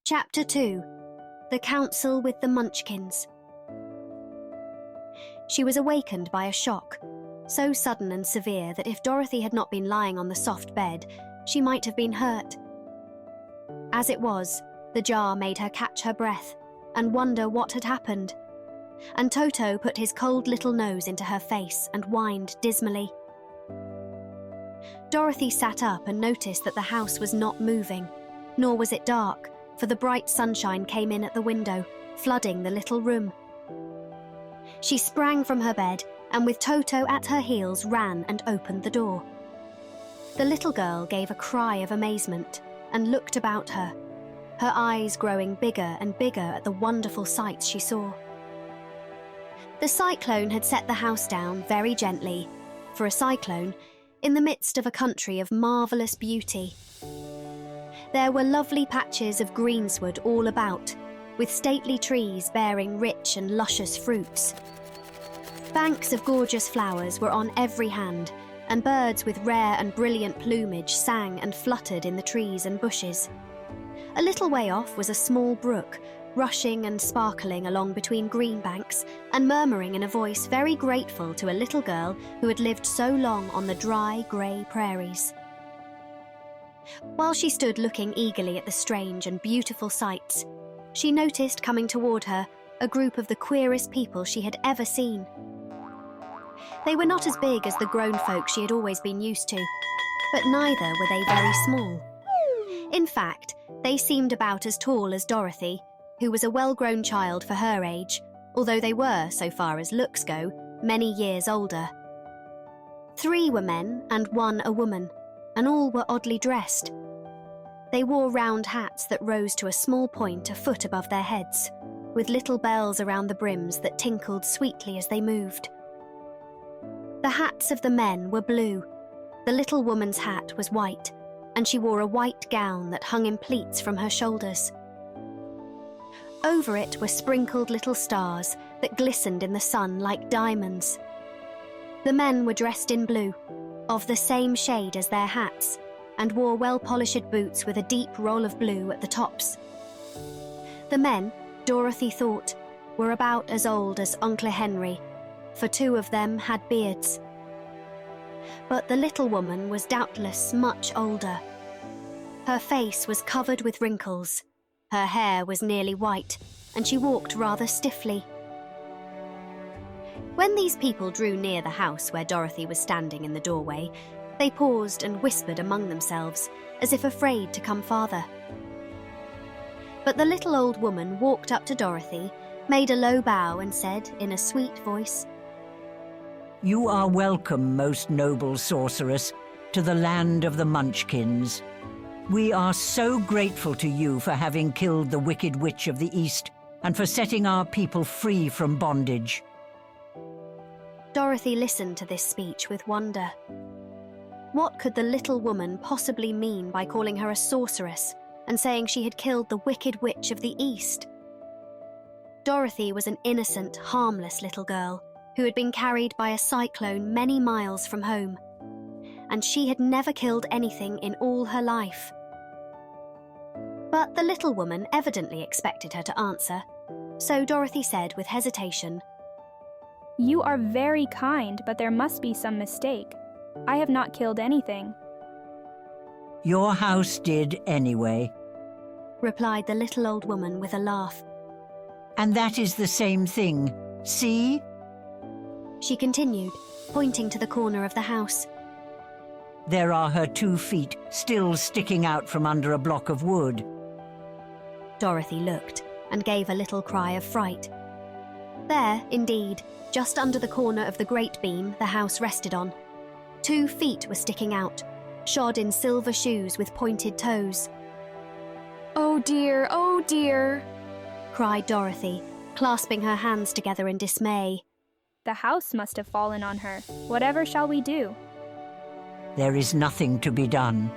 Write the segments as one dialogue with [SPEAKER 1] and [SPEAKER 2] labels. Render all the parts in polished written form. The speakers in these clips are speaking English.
[SPEAKER 1] Chapter 2. The Council with the Munchkins. She was awakened by a shock, so sudden and severe that if Dorothy had not been lying on the soft bed, she might have been hurt. As it was, the jar made her catch her breath and wonder what had happened, and Toto put his cold little nose into her face and whined dismally. Dorothy sat up and noticed that the house was not moving, nor was it dark, for the bright sunshine came in at the window, flooding the little room. She sprang from her bed and with Toto at her heels ran and opened the door. The little girl gave a cry of amazement and looked about her, her eyes growing bigger and bigger at the wonderful sights she saw. The cyclone had set the house down very gently, for a cyclone, in the midst of a country of marvellous beauty. There were lovely patches of greensward all about, with stately trees bearing rich and luscious fruits. Banks of gorgeous flowers were on every hand, and birds with rare and brilliant plumage sang and fluttered in the trees and bushes. A little way off was a small brook, rushing and sparkling along between green banks and murmuring in a voice very grateful to a little girl who had lived so long on the dry, grey prairies. While she stood looking eagerly at the strange and beautiful sights, she noticed coming toward her a group of the queerest people she had ever seen. They were not as big as the grown folk she had always been used to, but neither were they very small. In fact, they seemed about as tall as Dorothy, who was a well-grown child for her age, although they were, so far as looks go, many years older. 3 were men and 1 a woman, and all were oddly dressed. They wore round hats that rose to a small point a foot above their heads, with little bells around the brims that tinkled sweetly as they moved. The hats of the men were blue, the little woman's hat was white, and she wore a white gown that hung in pleats from her shoulders. Over it were sprinkled little stars that glistened in the sun like diamonds. The men were dressed in blue, of the same shade as their hats, and wore well-polished boots with a deep roll of blue at the tops. The men, Dorothy thought, were about as old as Uncle Henry, for 2 of them had beards. But the little woman was doubtless much older. Her face was covered with wrinkles, her hair was nearly white, and she walked rather stiffly. When these people drew near the house where Dorothy was standing in the doorway, they paused and whispered among themselves, as if afraid to come farther. But the little old woman walked up to Dorothy, made a low bow and said in a sweet voice,
[SPEAKER 2] "You are welcome, most noble sorceress, to the land of the Munchkins. We are so grateful to you for having killed the Wicked Witch of the East and for setting our people free from bondage."
[SPEAKER 1] Dorothy listened to this speech with wonder. What could the little woman possibly mean by calling her a sorceress and saying she had killed the Wicked Witch of the East? Dorothy was an innocent, harmless little girl who had been carried by a cyclone many miles from home, and she had never killed anything in all her life. But the little woman evidently expected her to answer, so Dorothy said with hesitation,
[SPEAKER 3] "You are very kind, but there must be some mistake. I have not killed anything."
[SPEAKER 2] "Your house did anyway,"
[SPEAKER 1] replied the little old woman with a laugh.
[SPEAKER 2] "and that is the same thing. See?"
[SPEAKER 1] She continued, pointing to the corner of the house.
[SPEAKER 2] "There are her 2 feet still sticking out from under a block of wood."
[SPEAKER 1] Dorothy looked and gave a little cry of fright. There, indeed, just under the corner of the great beam the house rested on, 2 feet were sticking out, shod in silver shoes with pointed toes.
[SPEAKER 3] "Oh dear,"
[SPEAKER 1] cried Dorothy, clasping her hands together in dismay.
[SPEAKER 3] "The house must have fallen on her. Whatever shall we do?"
[SPEAKER 2] "There is nothing to be done,"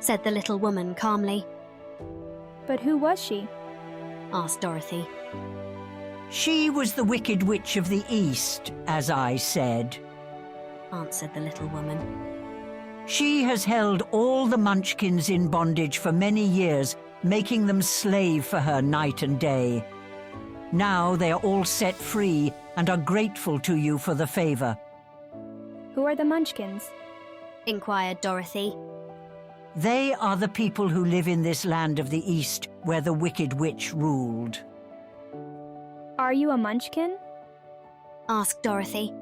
[SPEAKER 1] said the little woman calmly.
[SPEAKER 3] "But who was she?"
[SPEAKER 1] asked Dorothy.
[SPEAKER 2] "She was the Wicked Witch of the East, as I said,"
[SPEAKER 1] answered the little woman.
[SPEAKER 2] She has held all the Munchkins in bondage for many years, making them slave for her night and day. Now they are all set free and are grateful to you for the favor.
[SPEAKER 3] Who are the Munchkins?
[SPEAKER 1] Inquired Dorothy.
[SPEAKER 2] They are the people who live in this land of the East, where the Wicked Witch ruled.
[SPEAKER 3] Are you a Munchkin?
[SPEAKER 1] Asked Dorothy.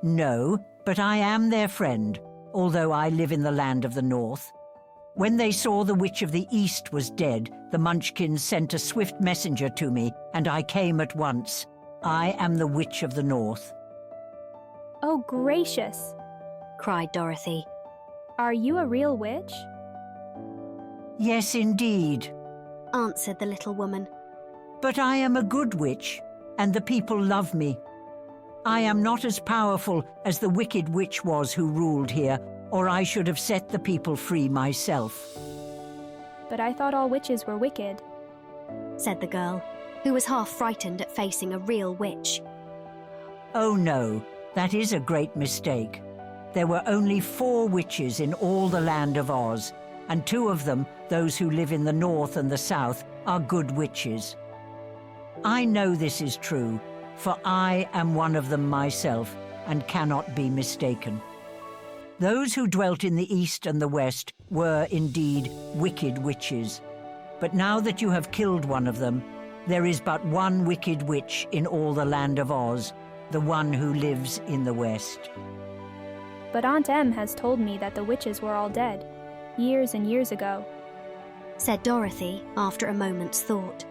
[SPEAKER 2] No, but I am their friend, although I live in the land of the North. When they saw the Witch of the East was dead, the Munchkins sent a swift messenger to me, and I came at once. I am the Witch of the North.
[SPEAKER 3] Oh, gracious!
[SPEAKER 1] Cried Dorothy.
[SPEAKER 3] Are you a real witch?
[SPEAKER 2] Yes, indeed.
[SPEAKER 1] Answered the little woman.
[SPEAKER 2] But I am a good witch, and the people love me. I am not as powerful as the Wicked Witch was who ruled here, or I should have set the people free myself.
[SPEAKER 3] But I thought all witches were wicked.
[SPEAKER 1] Said the girl, who was half frightened at facing a real witch.
[SPEAKER 2] Oh no, that is a great mistake. There were only 4 witches in all the land of Oz, and 2 of them, those who live in the north and the south, are good witches. I know this is true, for I am one of them myself, and cannot be mistaken. Those who dwelt in the east and the west were indeed wicked witches. But now that you have killed one of them, there is but one wicked witch in all the land of Oz, the one who lives in the west.
[SPEAKER 3] But Aunt Em has told me that the witches were all dead, years and years ago.
[SPEAKER 1] Said Dorothy after a moment's thought.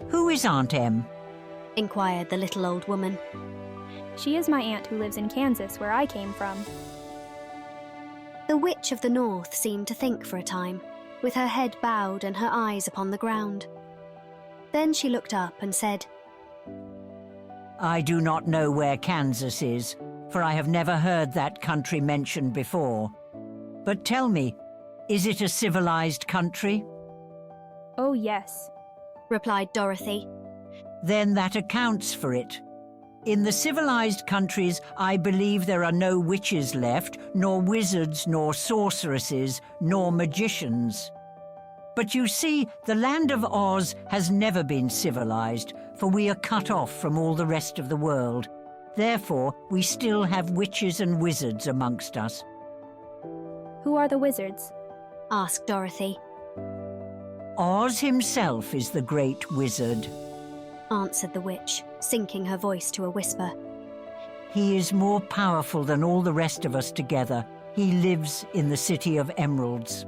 [SPEAKER 2] Who is Aunt Em?
[SPEAKER 1] Inquired the little old woman.
[SPEAKER 3] She is my aunt who lives in Kansas, where I came from.
[SPEAKER 1] The Witch of the North seemed to think for a time, with her head bowed and her eyes upon the ground. Then she looked up and said,
[SPEAKER 2] I do not know where Kansas is, for I have never heard that country mentioned before. But tell me, is it a civilized country?
[SPEAKER 3] Oh, yes.
[SPEAKER 1] Replied Dorothy.
[SPEAKER 2] Then that accounts for it. In the civilized countries, I believe there are no witches left, nor wizards, nor sorceresses, nor magicians. But you see, the land of Oz has never been civilized, for we are cut off from all the rest of the world. Therefore, we still have witches and wizards amongst us.
[SPEAKER 3] Who are the wizards?
[SPEAKER 1] Asked Dorothy.
[SPEAKER 2] Oz himself is the great wizard.
[SPEAKER 1] Answered the witch, sinking her voice to a whisper.
[SPEAKER 2] He is more powerful than all the rest of us together. He lives in the City of Emeralds.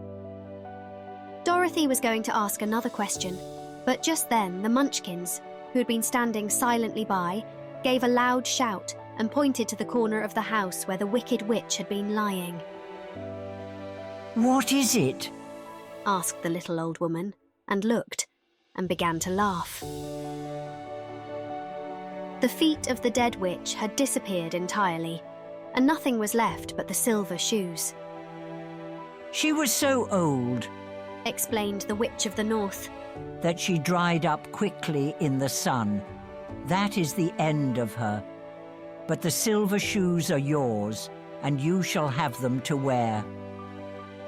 [SPEAKER 1] Dorothy was going to ask another question, but just then the Munchkins, who had been standing silently by, gave a loud shout and pointed to the corner of the house where the Wicked Witch had been lying.
[SPEAKER 2] What is it?
[SPEAKER 1] Asked the little old woman, and looked, and began to laugh. The feet of the dead witch had disappeared entirely, and nothing was left but the silver shoes.
[SPEAKER 2] She was so old,
[SPEAKER 1] Explained the Witch of the North.
[SPEAKER 2] that she dried up quickly in the sun. That is the end of her. But the silver shoes are yours, and you shall have them to wear.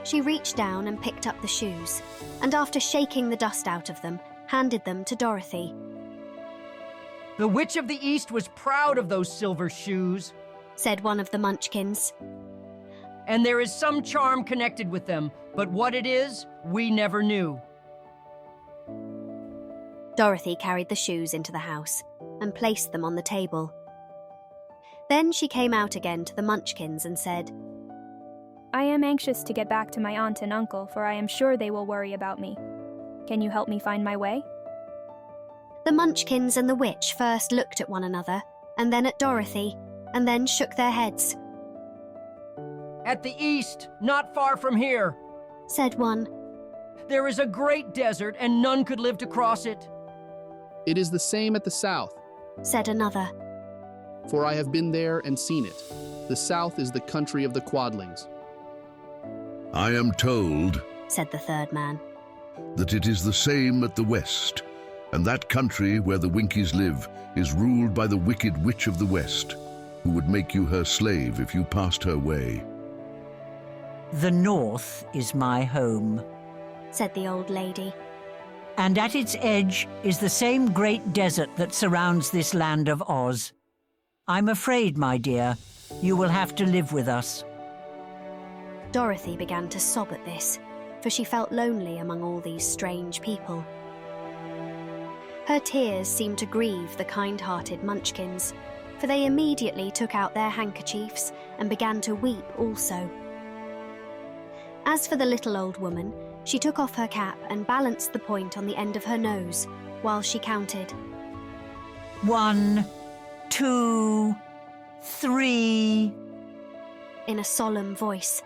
[SPEAKER 1] She reached down and picked up the shoes, and after shaking the dust out of them, handed them to Dorothy.
[SPEAKER 4] The Witch of the East was proud of those silver shoes,
[SPEAKER 1] Said one of the Munchkins.
[SPEAKER 4] and there is some charm connected with them, but what it is, we never knew.
[SPEAKER 1] Dorothy carried the shoes into the house and placed them on the table. Then she came out again to the Munchkins and said,
[SPEAKER 3] I am anxious to get back to my aunt and uncle, for I am sure they will worry about me. Can you help me find my way?
[SPEAKER 1] The Munchkins and the witch first looked at one another, and then at Dorothy, and then shook their heads.
[SPEAKER 4] At the east, not far from here,
[SPEAKER 1] Said one.
[SPEAKER 4] there is a great desert, and none could live to cross it.
[SPEAKER 5] It is the same at the south,
[SPEAKER 1] Said another.
[SPEAKER 5] for I have been there and seen it. The south is the country of the Quadlings.
[SPEAKER 6] I am told
[SPEAKER 1] Said the third man.
[SPEAKER 6] that it is the same at the west, and that country where the Winkies live is ruled by the Wicked Witch of the West, who would make you her slave if you passed her way.
[SPEAKER 2] The north is my home,
[SPEAKER 1] said the old lady.
[SPEAKER 2] and at its edge is the same great desert that surrounds this land of Oz. I'm afraid, my dear, you will have to live with us.
[SPEAKER 1] Dorothy began to sob at this, for she felt lonely among all these strange people. Her tears seemed to grieve the kind-hearted Munchkins, for they immediately took out their handkerchiefs and began to weep also. As for the little old woman, she took off her cap and balanced the point on the end of her nose while she counted.
[SPEAKER 2] 1, 2, 3.
[SPEAKER 1] In a solemn voice.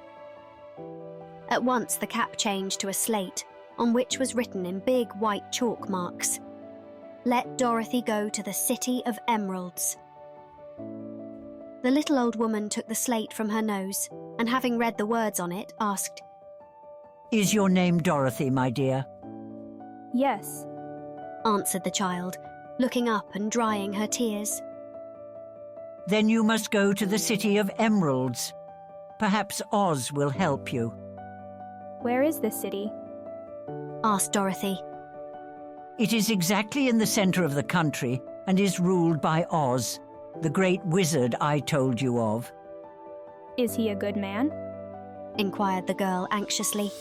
[SPEAKER 1] At once the cap changed to a slate, on which was written in big white chalk marks, "Let Dorothy go to the City of Emeralds." The little old woman took the slate from her nose, and having read the words on it, asked,
[SPEAKER 2] Is your name Dorothy, my dear?
[SPEAKER 3] Yes.
[SPEAKER 1] answered the child, looking up and drying her tears.
[SPEAKER 2] Then you must go to the City of Emeralds. Perhaps Oz will help you.
[SPEAKER 3] Where is this city?
[SPEAKER 1] asked Dorothy.
[SPEAKER 2] It is exactly in the center of the country and is ruled by Oz, the great wizard I told you of.
[SPEAKER 3] Is he a good man?
[SPEAKER 1] inquired the girl anxiously.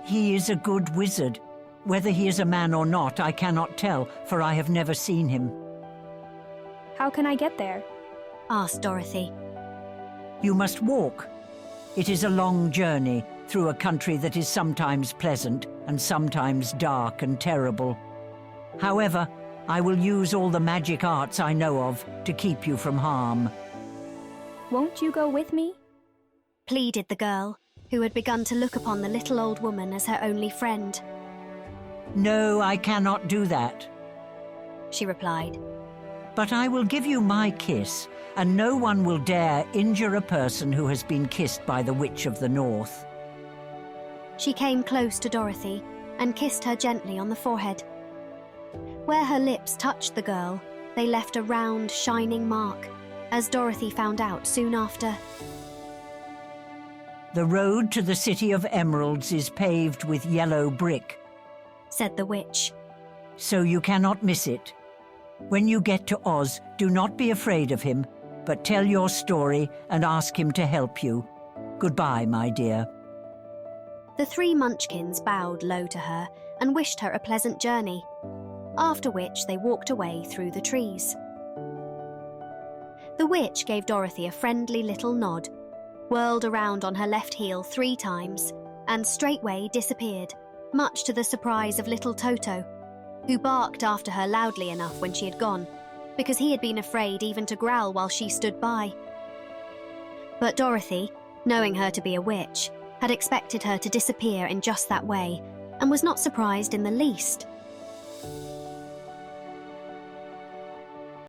[SPEAKER 2] He is a good wizard. Whether he is a man or not, I cannot tell, for I have never seen him.
[SPEAKER 3] How can I get there?
[SPEAKER 1] asked Dorothy.
[SPEAKER 2] You must walk. It is a long journey through a country that is sometimes pleasant and sometimes dark and terrible. However, I will use all the magic arts I know of to keep you from harm.
[SPEAKER 3] Won't you go with me?
[SPEAKER 1] Pleaded the girl, who had begun to look upon the little old woman as her only friend.
[SPEAKER 2] No, I cannot do that.
[SPEAKER 1] She replied.
[SPEAKER 2] But I will give you my kiss, and no one will dare injure a person who has been kissed by the Witch of the North.
[SPEAKER 1] She came close to Dorothy and kissed her gently on the forehead. Where her lips touched the girl, they left a round, shining mark, as Dorothy found out soon after.
[SPEAKER 2] The road to the City of Emeralds is paved with yellow brick,
[SPEAKER 1] said the witch.
[SPEAKER 2] so you cannot miss it. When you get to Oz, do not be afraid of him, but tell your story and ask him to help you. Goodbye, my dear.
[SPEAKER 1] The three Munchkins bowed low to her and wished her a pleasant journey, after which they walked away through the trees. The witch gave Dorothy a friendly little nod, whirled around on her left heel 3 times, and straightway disappeared, much to the surprise of little Toto, who barked after her loudly enough when she had gone, because he had been afraid even to growl while she stood by. But Dorothy, knowing her to be a witch, had expected her to disappear in just that way, and was not surprised in the least.